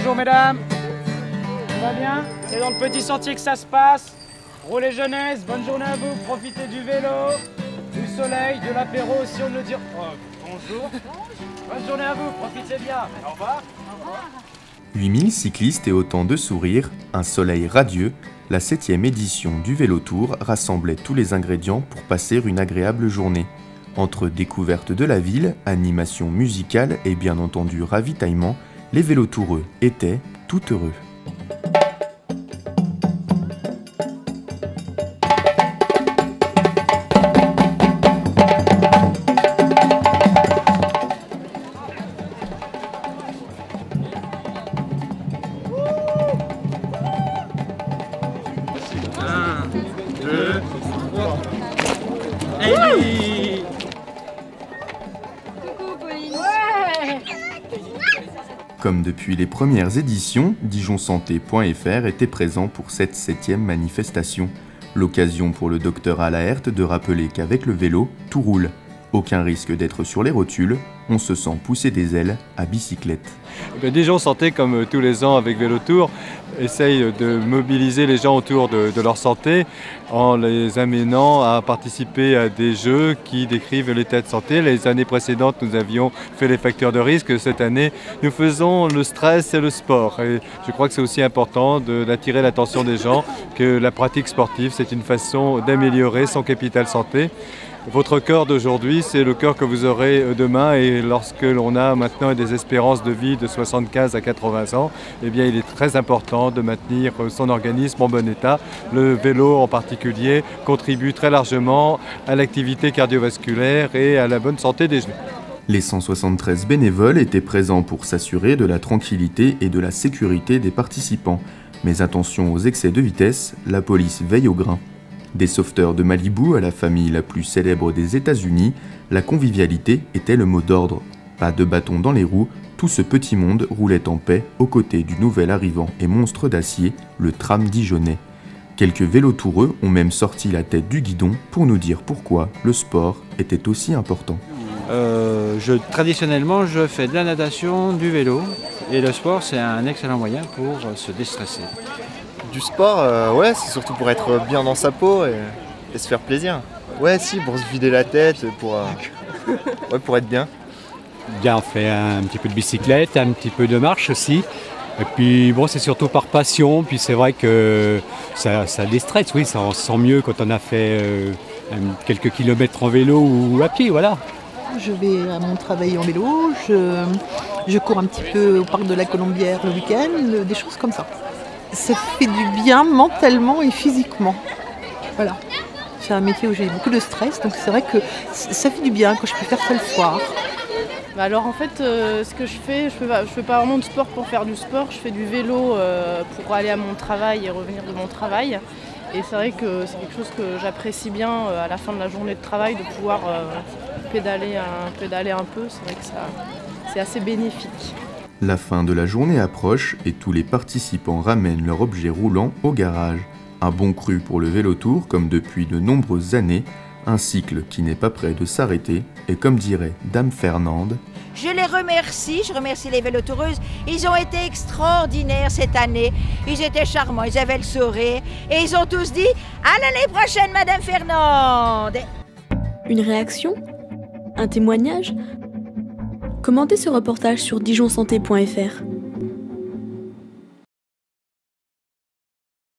Bonjour mesdames. Tout va bien? C'est dans le petit sentier que ça se passe. Roulez jeunesse, bonne journée à vous, profitez du vélo, du soleil, de l'apéro si on ne le dit. Oh, bonjour. Bonne journée à vous, profitez bien. Au revoir. 8000 cyclistes et autant de sourires, un soleil radieux, la 7e édition du Vélo Tour rassemblait tous les ingrédients pour passer une agréable journée. Entre découverte de la ville, animation musicale et bien entendu ravitaillement, les vélotoureux étaient tout heureux. Comme depuis les premières éditions, DijonSanté.fr était présent pour cette 7e manifestation. L'occasion pour le docteur Alaert de rappeler qu'avec le vélo, tout roule. Aucun risque d'être sur les rotules, on se sent pousser des ailes à bicyclette. Dijon Santé, comme tous les ans avec Vélo Tour, essaye de mobiliser les gens autour de leur santé en les amenant à participer à des jeux qui décrivent l'état de santé. Les années précédentes, nous avions fait les facteurs de risque. Cette année, nous faisons le stress et le sport. Et je crois que c'est aussi important d'attirer l'attention des gens que la pratique sportive, c'est une façon d'améliorer son capital santé. Votre corps d'aujourd'hui, c'est le corps que vous aurez demain, et lorsque l'on a maintenant des espérances de vie de 75 à 80 ans, eh bien, il est très important de maintenir son organisme en bon état. Le vélo en particulier contribue très largement à l'activité cardiovasculaire et à la bonne santé des genoux. Les 173 bénévoles étaient présents pour s'assurer de la tranquillité et de la sécurité des participants. Mais attention aux excès de vitesse, la police veille au grain. Des sauveteurs de Malibu à la famille la plus célèbre des États-Unis, la convivialité était le mot d'ordre. Pas de bâton dans les roues, tout ce petit monde roulait en paix aux côtés du nouvel arrivant et monstre d'acier, le tram dijonnais. Quelques vélotoureux ont même sorti la tête du guidon pour nous dire pourquoi le sport était aussi important. Traditionnellement, je fais de la natation, du vélo, et le sport, c'est un excellent moyen pour se déstresser. Du sport, ouais, c'est surtout pour être bien dans sa peau et se faire plaisir. Ouais, si, pour se vider la tête, pour être bien. Bien, on fait un petit peu de bicyclette, un petit peu de marche aussi. Et puis bon, c'est surtout par passion. Puis c'est vrai que ça déstresse, oui, ça on se sent mieux quand on a fait quelques kilomètres en vélo ou à pied, voilà. Je vais à mon travail en vélo, je cours un petit peu au parc de la Colombière le week-end, des choses comme ça. Ça fait du bien mentalement et physiquement. Voilà. C'est un métier où j'ai beaucoup de stress, donc c'est vrai que ça fait du bien quand je peux faire ça le soir. Alors en fait, ce que je fais pas vraiment de sport pour faire du sport, je fais du vélo pour aller à mon travail et revenir de mon travail. Et c'est vrai que c'est quelque chose que j'apprécie bien à la fin de la journée de travail, de pouvoir pédaler un peu. C'est vrai que c'est assez bénéfique. La fin de la journée approche et tous les participants ramènent leur objet roulant au garage. Un bon cru pour le vélotour comme depuis de nombreuses années, un cycle qui n'est pas prêt de s'arrêter et comme dirait Dame Fernande, je les remercie, je remercie les vélotoureuses, ils ont été extraordinaires cette année, ils étaient charmants, ils avaient le sourire et ils ont tous dit à l'année prochaine Madame Fernande. Une réaction? Un témoignage? Commentez ce reportage sur DijonSanté.fr.